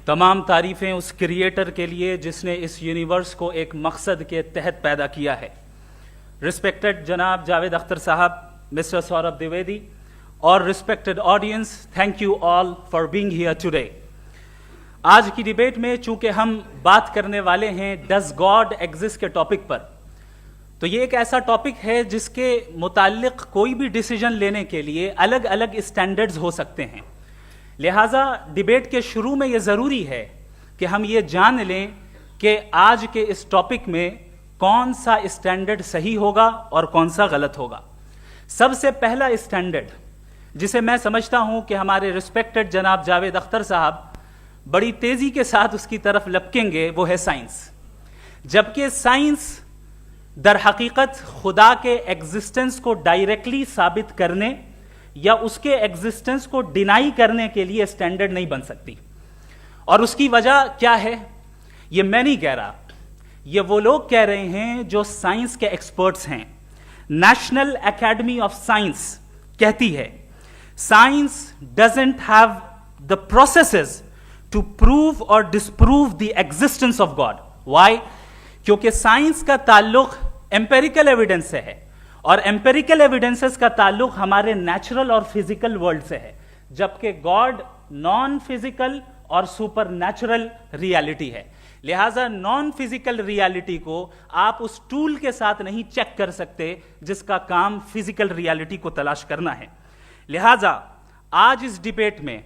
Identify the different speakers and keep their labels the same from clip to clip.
Speaker 1: تمام تعریفیں اس کریٹر کے لیے جس نے اس یونیورس کو ایک مقصد کے تحت پیدا کیا ہے. رسپیکٹڈ جناب جاوید اختر صاحب, مسٹر سوربھ دیویدی اور respected audience, thank you all for being here today. آج کی ڈیبیٹ میں چونکہ ہم بات کرنے والے ہیں ڈز گاڈ ایگزسٹ کے ٹاپک پر, تو یہ ایک ایسا ٹاپک ہے جس کے متعلق کوئی بھی ڈیسیجن لینے کے لیے الگ الگ اسٹینڈرڈز ہو سکتے ہیں. لہٰذا ڈیبیٹ کے شروع میں یہ ضروری ہے کہ ہم یہ جان لیں کہ آج کے اس ٹاپک میں کون سا اسٹینڈرڈ صحیح ہوگا اور کون سا غلط ہوگا. سب سے پہلا اسٹینڈرڈ جسے میں سمجھتا ہوں کہ ہمارے رسپیکٹڈ جناب جاوید اختر صاحب بڑی تیزی کے ساتھ اس کی طرف لپکیں گے, وہ ہے سائنس. جبکہ سائنس در حقیقت خدا کے ایگزسٹنس کو ڈائریکٹلی ثابت کرنے یا اس کے ایگزسٹنس کو ڈینائی کرنے کے لیے اسٹینڈرڈ نہیں بن سکتی. اور اس کی وجہ کیا ہے یہ میں نہیں کہہ رہا, یہ وہ لوگ کہہ رہے ہیں جو سائنس کے ایکسپرٹس ہیں. نیشنل اکیڈمی آف سائنس کہتی ہے science doesn't have the processes to prove or disprove the existence of God. Why? کیونکہ سائنس کا تعلق ایمپیریکل ایویڈنس سے ہے, اور ایمپیریکل ایویڈنسز کا تعلق ہمارے نیچرل اور فزیکل ورلڈ سے ہے, جبکہ گاڈ نان فزیکل اور سپر نیچرل ریالٹی ہے. لہٰذا نان فزیکل ریالٹی کو آپ اس ٹول کے ساتھ نہیں چیک کر سکتے جس کا کام فزیکل ریالٹی کو تلاش کرنا ہے. لہٰذا آج اس ڈیبیٹ میں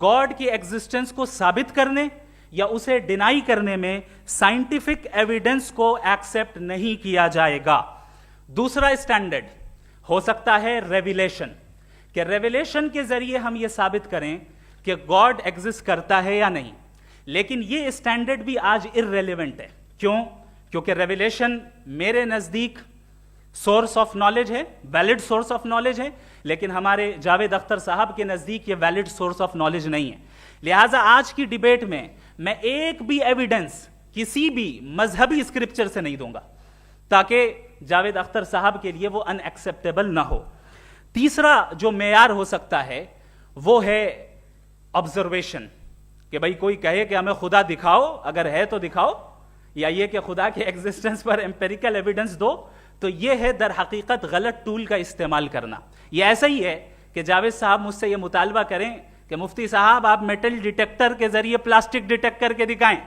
Speaker 1: گاڈ کی ایگزسٹنس کو ثابت کرنے یا اسے ڈینائی کرنے میں سائنٹیفک ایویڈنس کو ایکسپٹ نہیں کیا جائے گا. دوسرا اسٹینڈرڈ ہو سکتا ہے ریویلیشن, کہ ریویلیشن کے ذریعے ہم یہ ثابت کریں کہ گاڈ ایگزسٹ کرتا ہے یا نہیں. لیکن یہ اسٹینڈرڈ بھی آج ارریلیونٹ ہے. کیوں؟ کیونکہ ریویلیشن میرے نزدیک سورس آف نالج ہے, ویلڈ سورس آف نالج ہے, لیکن ہمارے جاوید اختر صاحب کے نزدیک یہ ویلڈ سورس آف نالج نہیں ہے. لہٰذا آج کی ڈیبیٹ میں ایک بھی ایویڈنس کسی بھی مذہبی اسکرپچر سے نہیں دوں گا تاکہ جاوید اختر صاحب کے لیے وہ ان ایکسیپٹیبل نہ ہو. تیسرا جو معیار ہو سکتا ہے وہ ہے آبزرویشن, کہ بھائی کوئی کہے کہ ہمیں خدا دکھاؤ, اگر ہے تو دکھاؤ, یا یہ کہ خدا کے ایگزسٹنس پر ایمپیریکل ایویڈنس دو. تو یہ ہے در حقیقت غلط ٹول کا استعمال کرنا. یہ ایسا ہی ہے کہ جاوید صاحب مجھ سے یہ مطالبہ کریں کہ مفتی صاحب آپ میٹل ڈیٹیکٹر کے ذریعے پلاسٹک ڈیٹیکٹ کر کے دکھائیں.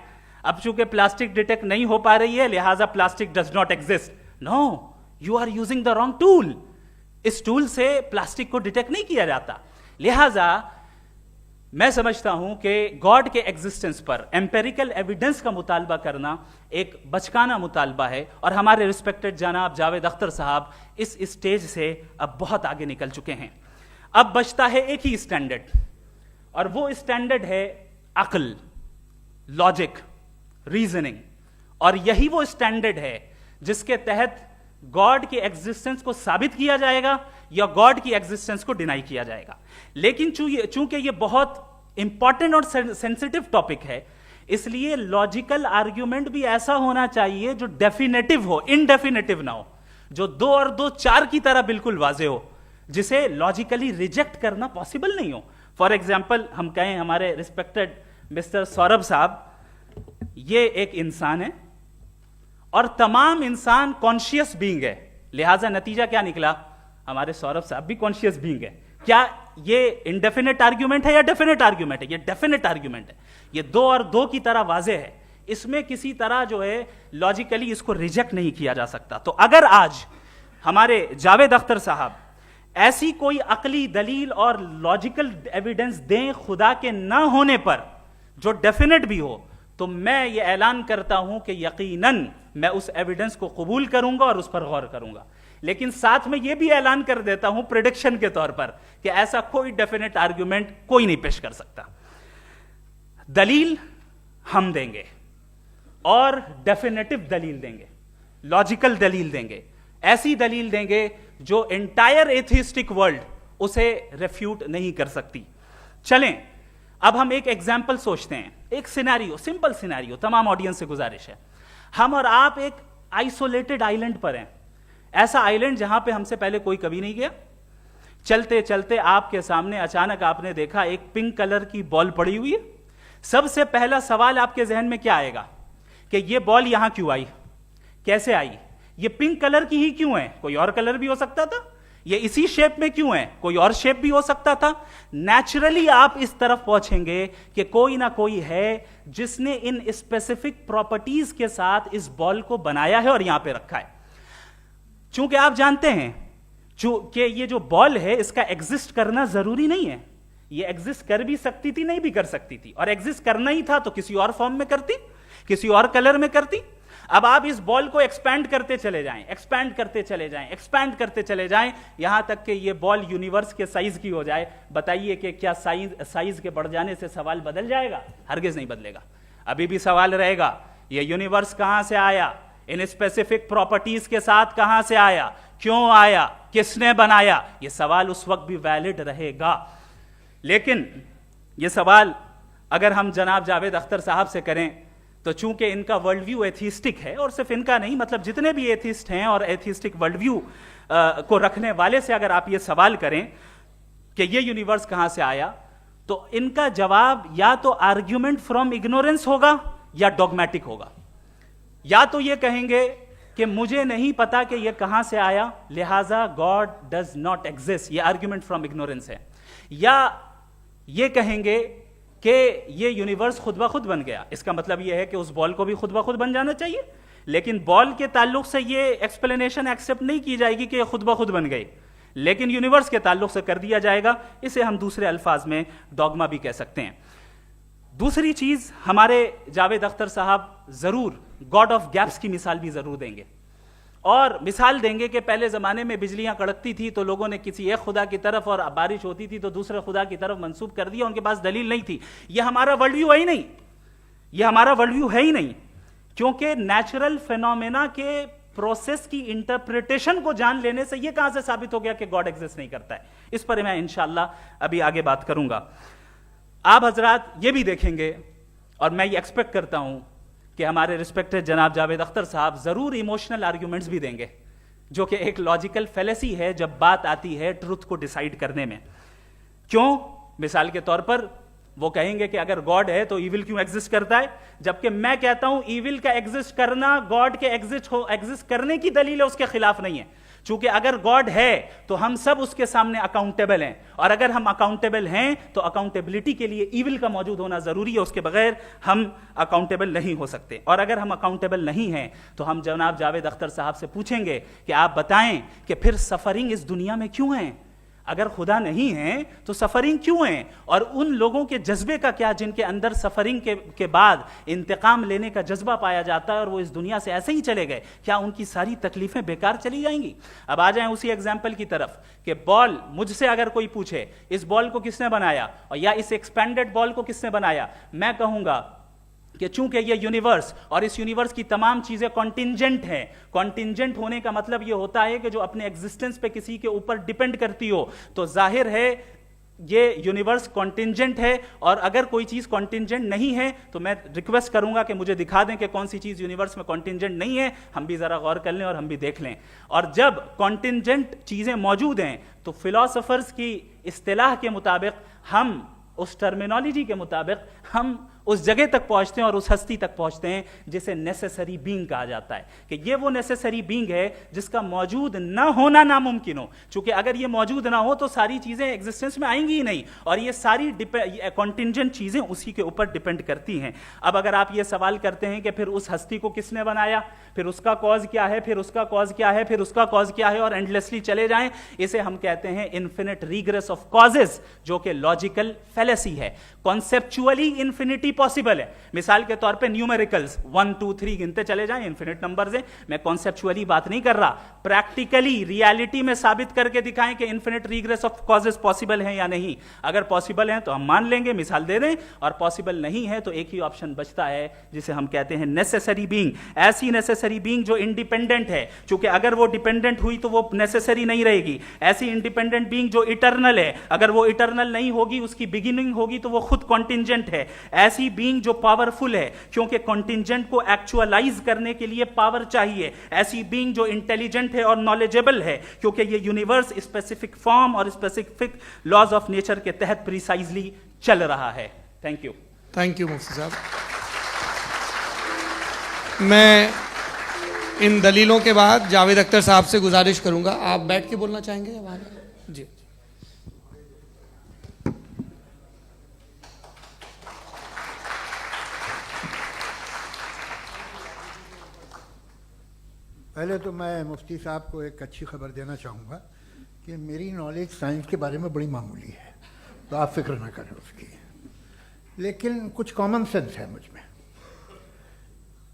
Speaker 1: اب چونکہ پلاسٹک ڈیٹیکٹ نہیں ہو پا رہی ہے لہٰذا plastic does not exist. No, you are using the wrong tool. اس ٹول سے پلاسٹک کو ڈیٹیکٹ نہیں کیا جاتا. لہٰذا میں سمجھتا ہوں کہ گاڈ کے ایگزسٹنس پر ایمپیریکل ایویڈنس کا مطالبہ کرنا ایک بچکانہ مطالبہ ہے, اور ہمارے رسپیکٹڈ جناب جاوید اختر صاحب اس اسٹیج سے اب بہت آگے نکل چکے ہیں. اب بچتا ہے ایک ہی اسٹینڈرڈ, اور وہ اسٹینڈرڈ ہے عقل, لاجک, ریزننگ. اور یہی وہ اسٹینڈرڈ ہے جس کے تحت گاڈ کی ایگزسٹنس کو ثابت کیا جائے گا یا گاڈ کی ایگزسٹنس کو ڈینائی کیا جائے گا. لیکن چونکہ یہ بہت امپورٹنٹ اور سینسٹیو ٹاپک ہے, اس لیے لاجیکل آرگیومنٹ بھی ایسا ہونا چاہیے جو ڈیفینیٹو ہو, انڈیفینیٹو نہ ہو, جو 2 اور 2 4 کی طرح بالکل واضح ہو, جسے لاجیکلی ریجیکٹ کرنا پاسبل نہیں ہو. فار ایگزامپل ہم کہیں ہمارے رسپیکٹڈ مسٹر سوربھ صاحب یہ ایک انسان ہے اور تمام انسان کانشیس بینگ ہے, لہٰذا نتیجہ کیا نکلا, ہمارے سوربھ صاحب بھی کانشیس بینگ ہے. کیا یہ انڈیفینٹ آرگیومنٹ ہے یا ڈیفینٹ آرگیومنٹ ہے؟ یہ ڈیفینٹ آرگیومنٹ ہے. یہ 2 اور 2 کی طرح واضح ہے, اس میں کسی طرح جو ہے لاجیکلی اس کو ریجیکٹ نہیں کیا جا سکتا. تو اگر آج ہمارے جاوید اختر صاحب ایسی کوئی عقلی دلیل اور لاجیکل ایویڈنس دیں خدا کے نہ ہونے پر جو ڈیفینٹ بھی ہو, تو میں یہ اعلان کرتا ہوں کہ یقیناً میں اس ایویڈنس کو قبول کروں گا اور اس پر غور کروں گا. لیکن ساتھ میں یہ بھی اعلان کر دیتا ہوں پریڈکشن کے طور پر کہ ایسا کوئی ڈیفینٹ آرگیومنٹ کوئی نہیں پیش کر سکتا. دلیل ہم دیں گے اور ڈیفینیٹو دلیل دیں گے, لاجیکل دلیل دیں گے, ایسی دلیل دیں گے جو انٹائر ایتھیسٹک ورلڈ اسے ریفیوٹ نہیں کر سکتی. چلیں اب ہم ایک ایگزامپل سوچتے ہیں, ایک سینیریو, سمپل سینیریو. تمام آڈینس سے گزارش ہے, ہم اور آپ ایک آئسولیٹڈ آئیلینڈ پر ہیں, ایسا آئیلینڈ جہاں پہ ہم سے پہلے کوئی کبھی نہیں گیا. چلتے چلتے آپ کے سامنے اچانک آپ نے دیکھا ایک پنک کلر کی بال پڑی ہوئی ہے, سب سے پہلا سوال آپ کے ذہن میں کیا آئے گا کہ یہ بال یہاں کیوں آئی, کیسے آئی, یہ پنک کلر کی ہی کیوں ہے, کوئی اور کلر بھی ہو سکتا تھا, یہ اسی شیپ میں کیوں ہے, کوئی اور شیپ بھی ہو سکتا تھا. نیچرلی آپ اس طرف پہنچیں گے کہ کوئی نہ کوئی ہے جس نے ان اسپیسیفک پراپرٹیز کے ساتھ اس بال کو بنایا ہے اور یہاں پہ رکھا ہے. چونکہ آپ جانتے ہیں کہ یہ جو بال ہے اس کا ایگزسٹ کرنا ضروری نہیں ہے, یہ ایگزسٹ کر بھی سکتی تھی, نہیں بھی کر سکتی تھی, اور ایگزسٹ کرنا ہی تھا تو کسی اور فارم میں کرتی, کسی اور کلر میں کرتی. اب آپ اس بال کو ایکسپینڈ کرتے چلے جائیں, ایکسپینڈ کرتے چلے جائیں, ایکسپینڈ کرتے چلے جائیں, یہاں تک کہ یہ بال یونیورس کے سائز کی ہو جائے. بتائیے کہ کیا سائز کے بڑھ جانے سے سوال بدل جائے گا؟ ہرگز نہیں بدلے گا. ابھی بھی سوال رہے گا یہ یونیورس کہاں سے آیا, ان اسپیسیفک پراپرٹیز کے ساتھ کہاں سے آیا, کیوں آیا, کس نے بنایا. یہ سوال اس وقت بھی ویلڈ رہے گا. لیکن یہ سوال اگر ہم جناب جاوید اختر صاحب سے کریں تو چونکہ ان کا ورلڈ ویو ایتھیسٹک ہے, اور صرف ان کا نہیں, مطلب جتنے بھی ایتھیسٹ ہیں اور ایتھیسٹک ورلڈ ویو کو رکھنے والے سے اگر آپ یہ سوال کریں کہ یہ یونیورس کہاں سے آیا, تو ان کا جواب یا تو آرگیومنٹ فرام اگنورینس ہوگا یا ڈوگمیٹک ہوگا. یا تو یہ کہیں گے کہ مجھے نہیں پتا کہ یہ کہاں سے آیا, لہذا گاڈ ڈز ناٹ ایگزسٹ, یہ آرگیومنٹ فرام اگنورینس ہے. یا یہ کہیں گے کہ یہ یونیورس خود بخود بن گیا. اس کا مطلب یہ ہے کہ اس بال کو بھی خود بخود بن جانا چاہیے, لیکن بال کے تعلق سے یہ ایکسپلینیشن ایکسیپٹ نہیں کی جائے گی کہ یہ خود بخود بن گئی, لیکن یونیورس کے تعلق سے کر دیا جائے گا. اسے ہم دوسرے الفاظ میں ڈوگما بھی کہہ سکتے ہیں. دوسری چیز, ہمارے جاوید اختر صاحب ضرور گاڈ آف گیپس کی مثال بھی ضرور دیں گے, اور مثال دیں گے کہ پہلے زمانے میں بجلیاں کڑکتی تھی تو لوگوں نے کسی ایک خدا کی طرف, اور بارش ہوتی تھی تو دوسرے خدا کی طرف منسوب کر دیا, ان کے پاس دلیل نہیں تھی. یہ ہمارا ورلڈ ویو ہے ہی نہیں, یہ ہمارا ورلڈ ویو ہے ہی نہیں, کیونکہ نیچرل فینومینا کے پروسیس کی انٹرپریٹیشن کو جان لینے سے یہ کہاں سے ثابت ہو گیا کہ گاڈ ایگزسٹ نہیں کرتا ہے. اس پر میں انشاءاللہ ابھی آگے بات کروں گا. آپ حضرات یہ بھی دیکھیں گے, اور میں یہ ایکسپیکٹ کرتا ہوں کہ ہمارے رسپیکٹڈ جناب جاوید اختر صاحب ضرور ایموشنل آرگیومنٹس بھی دیں گے, جو کہ ایک لاجیکل فیلیسی ہے جب بات آتی ہے ٹروتھ کو ڈیسائیڈ کرنے میں. کیوں؟ مثال کے طور پر وہ کہیں گے کہ اگر گاڈ ہے تو ایول کیوں ایگزسٹ کرتا ہے, جبکہ میں کہتا ہوں ایول کا ایگزسٹ کرنا گاڈ کے ایگزسٹ کرنے کی دلیل ہے, اس کے خلاف نہیں ہے. چونکہ اگر گاڈ ہے تو ہم سب اس کے سامنے اکاؤنٹیبل ہیں, اور اگر ہم اکاؤنٹیبل ہیں تو اکاؤنٹیبلٹی کے لیے ایول کا موجود ہونا ضروری ہے, اس کے بغیر ہم اکاؤنٹیبل نہیں ہو سکتے. اور اگر ہم اکاؤنٹیبل نہیں ہیں تو ہم جناب جاوید اختر صاحب سے پوچھیں گے کہ آپ بتائیں کہ پھر سفرنگ اس دنیا میں کیوں ہیں؟ اگر خدا نہیں ہے تو سفرنگ کیوں ہیں؟ اور ان لوگوں کے جذبے کا کیا جن کے اندر سفرنگ کے بعد انتقام لینے کا جذبہ پایا جاتا ہے اور وہ اس دنیا سے ایسے ہی چلے گئے, کیا ان کی ساری تکلیفیں بیکار چلی جائیں گی؟ اب آ جائیں اسی ایگزامپل کی طرف کہ بال, مجھ سے اگر کوئی پوچھے اس بال کو کس نے بنایا, اور یا اس ایکسپینڈڈ بال کو کس نے بنایا, میں کہوں گا کہ چونکہ یہ یونیورس اور اس یونیورس کی تمام چیزیں کانٹینجنٹ ہیں. کانٹینجنٹ ہونے کا مطلب یہ ہوتا ہے کہ جو اپنے ایگزسٹنس پہ کسی کے اوپر ڈیپینڈ کرتی ہو, تو ظاہر ہے یہ یونیورس کانٹینجنٹ ہے. اور اگر کوئی چیز کانٹینجنٹ نہیں ہے تو میں ریکویسٹ کروں گا کہ مجھے دکھا دیں کہ کون سی چیز یونیورس میں کانٹینجنٹ نہیں ہے, ہم بھی ذرا غور کر لیں اور ہم بھی دیکھ لیں. اور جب کانٹینجنٹ چیزیں موجود ہیں تو فلاسفرز کی اصطلاح کے مطابق, ہم اس ٹرمینالوجی کے مطابق ہم اس جگہ تک پہنچتے ہیں اور اس ہستی تک پہنچتے ہیں جسے نیسیسری بینگ کہا جاتا ہے, کہ یہ وہ نیسیسری بینگ ہے جس کا موجود نہ ہونا ناممکن ہو. چونکہ اگر یہ موجود نہ ہو تو ساری چیزیں ایگزسٹنس میں آئیں گی ہی نہیں, اور یہ ساری کانٹینجنٹ چیزیں اسی کے اوپر ڈیپینڈ کرتی ہیں. اب اگر آپ یہ سوال کرتے ہیں کہ پھر اس ہستی کو کس نے بنایا, پھر اس کا کاز کیا ہے, پھر اس کا کاز کیا ہے, پھر اس کا کاز کیا ہے, اور اینڈلیسلی چلے جائیں, اسے ہم کہتے ہیں انفینٹ ریگریس آف کازز, جو کہ لاجیکل فیلیسی ہے. کانسیپچولی انفینٹی پاسبل ہے. مثال کے طور پہ نیومیریکلز 1 2 3 گنتے چلے جائیں, انفینٹ نمبرز ہیں. میں کانسیپچولی بات نہیں کر رہا, پریکٹیکلی ریالٹی میں ثابت کر کے دکھائیں کہ infinite regress of causes possible ہیں یا نہیں. اگر پاسبل ہیں تو ہم مان لیں گے, مثال دے دیں, اور پاسبل نہیں ہے تو ایک ہی آپشن بچتا ہے جسے ہم کہتے ہیں نیسیسری بینگ. ایسی نیسیسری بینگ جو انڈیپینڈنٹ ہے, چونکہ اگر وہ ڈیپینڈنٹ ہوئی تو وہ نیسیسری نہیں رہے گی. ایسی انڈیپینڈنٹ بینگ جو اٹرنل ہے, اگر وہ اٹرنل نہیں ہوگی, اس کی بگننگ ہوگی تو وہ خود کانٹینجنٹ ہے. ایسی بینگ جو پاورفل ہے, کیونکہ کانٹینجنٹ کو ایکچوالائز کرنے کے لیے پاور چاہیے. ایسی بینگ جو انٹیلیجنٹ ہے اور نالجیبل ہے, کیونکہ یہ یونیورس اسپیسیفک فارم اور اسپیسیفک لاز آف نیچر کے تحت پریسائزلی چل رہا ہے. Thank you.
Speaker 2: تھینک یو مفتی صاحب. میں ان دلیلوں کے بعد جاوید اختر صاحب سے گزارش کروں گا, آپ بیٹھ کے بولنا چاہیں گے یا وہاں؟ جی.
Speaker 3: پہلے تو میں مفتی صاحب کو ایک اچھی خبر دینا چاہوں گا کہ میری نالج سائنس کے بارے میں بڑی معمولی ہے, تو آپ فکر نہ کریں اس کی, لیکن کچھ کامن سینس ہے مجھ میں.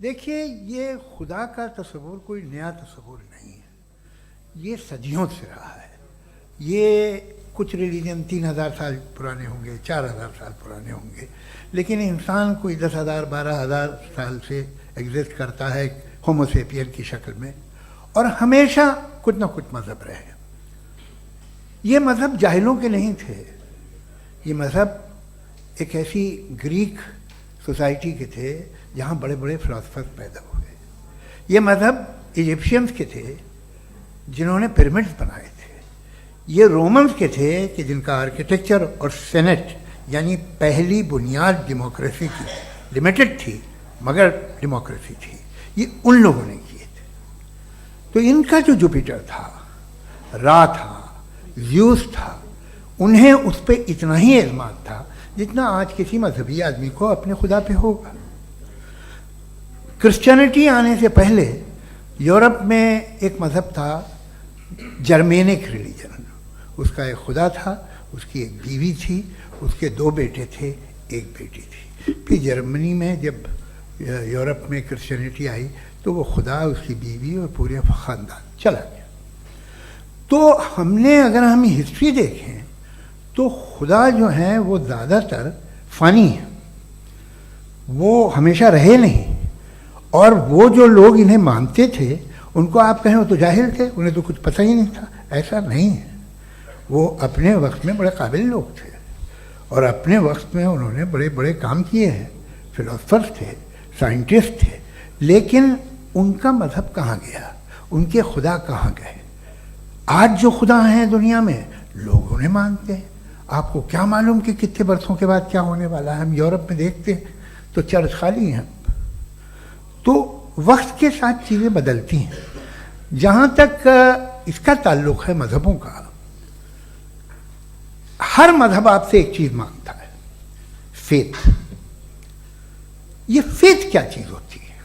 Speaker 3: دیکھیے, یہ خدا کا تصور کوئی نیا تصور نہیں ہے, یہ صدیوں سے رہا ہے. یہ کچھ ریلیجن 3000 سال پرانے ہوں گے, 4000 سال پرانے ہوں گے, لیکن انسان کوئی 10,000 12,000 سال سے ایگزسٹ کرتا ہے ہومو سیپین کی شکل میں, اور ہمیشہ کچھ نہ کچھ مذہب رہے. یہ مذہب جاہلوں کے نہیں تھے, یہ مذہب ایک ایسی گریک سوسائٹی کے تھے جہاں بڑے بڑے فلاسفرز پیدا ہوئے. یہ مذہب ایجپشینز کے تھے جنہوں نے پیرامڈز بنائے تھے. یہ رومنز کے تھے کہ جن کا آرکیٹیکچر اور سینٹ یعنی پہلی بنیاد ڈیموکریسی کی لمیٹڈ تھی مگر ڈیموکریسی تھی, یہ ان لوگوں نے کیے تھے. تو ان کا جو جوپیٹر تھا, را تھا, زیوس تھا, انہیں اس پہ اتنا ہی اعتماد تھا جتنا آج کسی مذہبی آدمی کو اپنے خدا پہ ہوگا. کرسچینٹی آنے سے پہلے یورپ میں ایک مذہب تھا جرمینک ریلیجن. اس کا ایک خدا تھا, اس کی ایک بیوی تھی, اس کے 2 بیٹے تھے, ایک بیٹی تھی. پھر جرمنی میں جب یورپ میں کرسچینٹی آئی تو وہ خدا, اس کی بیوی اور پورے خاندان چلا گیا. تو ہم نے اگر ہم ہسٹری دیکھیں تو خدا جو ہیں وہ زیادہ تر فانی ہیں, وہ ہمیشہ رہے نہیں. اور وہ جو لوگ انہیں مانتے تھے ان کو آپ کہیں وہ تو جاہل تھے, انہیں تو کچھ پتہ ہی نہیں تھا. ایسا نہیں ہے, وہ اپنے وقت میں بڑے قابل لوگ تھے اور اپنے وقت میں انہوں نے بڑے بڑے کام کیے ہیں. فلاسفرز تھے, سائنٹسٹ تھے, لیکن ان کا مذہب کہاں گیا, ان کے خدا کہاں گئے؟ آج جو خدا ہیں دنیا میں لوگ انہیں مانتے ہیں. آپ کو کیا معلوم کہ کتنے برسوں کے بعد کیا ہونے والا ہے؟ ہم یورپ میں دیکھتے ہیں تو چرچ خالی ہیں. تو وقت کے ساتھ چیزیں بدلتی ہیں. جہاں تک اس کا تعلق ہے مذہبوں کا, ہر مذہب آپ سے ایک چیز مانگتا ہے, فیتھ. یہ فیتھ کیا چیز ہوتی ہے؟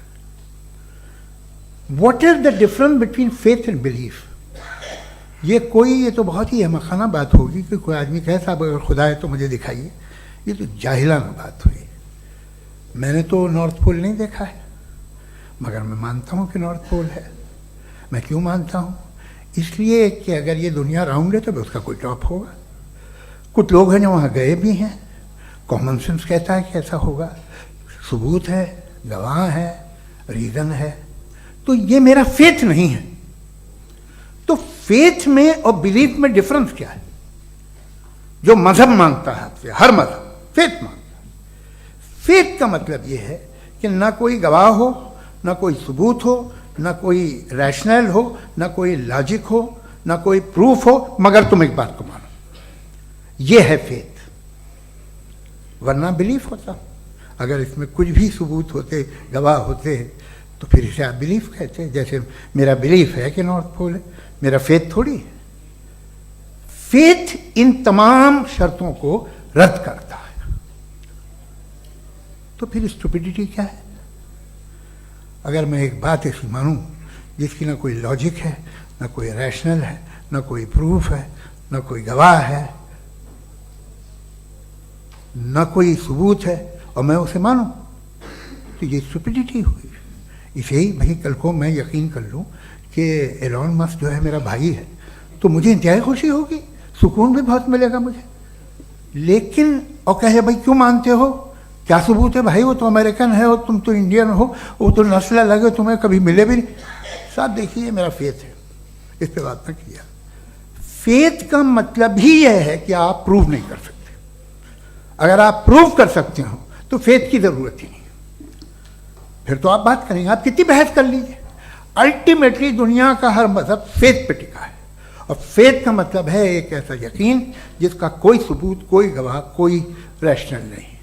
Speaker 3: What is the difference between faith and belief? یہ تو بہت ہی احمقانہ بات ہوگی کہ کوئی آدمی کہے صاحب اگر خدا ہے تو مجھے دکھائیے. یہ تو جاہلانہ بات ہوئی. میں نے تو نارتھ پول نہیں دیکھا ہے, مگر میں مانتا ہوں کہ نارتھ پول ہے. میں کیوں مانتا ہوں؟ اس لیے کہ اگر یہ دنیا راؤنڈ ہے تو اس کا کوئی ٹاپ ہوگا. کچھ لوگ ہیں جو وہاں گئے بھی ہیں, کامن سینس کہتا ہے کہ ایسا ہوگا, ثبوت ہے, گواہ ہے, ریزن ہے. تو یہ میرا فیتھ نہیں ہے. تو فیتھ میں اور بلیف میں ڈفرنس کیا ہے؟ جو مذہب مانگتا ہے آپ سے, ہر مذہب فیتھ مانگتا ہے. فیتھ کا مطلب یہ ہے کہ نہ کوئی گواہ ہو, نہ کوئی ثبوت ہو, نہ کوئی ریشنل ہو, نہ کوئی لاجک ہو, نہ کوئی پروف ہو, مگر تم ایک بات کو مانو. یہ ہے فیتھ. ورنہ بلیف ہوتا. اگر اس میں کچھ بھی ثبوت ہوتے, گواہ ہوتے, تو پھر اسے آپ بلیف کہتے. جیسے میرا بلیف ہے کہ نارتھ پول ہے, میرا فیتھ تھوڑی ہے. فیتھ ان تمام شرطوں کو رد کرتا ہے. تو پھر اسٹوپیڈیٹی کیا ہے؟ اگر میں ایک بات ایسی مانوں جس کی نہ کوئی لاجک ہے, نہ کوئی ریشنل ہے, نہ کوئی پروف ہے, نہ کوئی گواہ ہے, نہ کوئی ثبوت ہے, اور میں اسے مانوں, تو یہ اسٹوپیڈیٹی ہوئی. اسے ہی بھائی کل کو میں یقین کر لوں کہ ایلون مسک جو ہے میرا بھائی ہے تو مجھے انتہائی خوشی ہوگی, سکون بھی بہت ملے گا مجھے. لیکن اور کہے بھائی کیوں مانتے ہو, کیا ثبوت ہے بھائی, وہ تو امریکن ہے اور تم تو انڈین ہو, وہ تو نسل الگ ہے, تمہیں کبھی ملے بھی نہیں. صاحب دیکھیے یہ میرا فیتھ ہے, اس پہ بات نہ کیا. فیتھ کا مطلب ہی یہ ہے کہ آپ پروف نہیں کر سکتے. اگر آپ پروف کر سکتے ہو تو فیتھ کی ضرورت ہی نہیں, پھر تو آپ بات کریں گے, آپ کتنی بحث کر لیجیے. الٹیمیٹلی دنیا کا ہر مذہب فیتھ پہ ٹکا ہے, اور فیتھ کا مطلب ہے ایک ایسا یقین جس کا کوئی ثبوت, کوئی گواہ, کوئی ریشنل نہیں.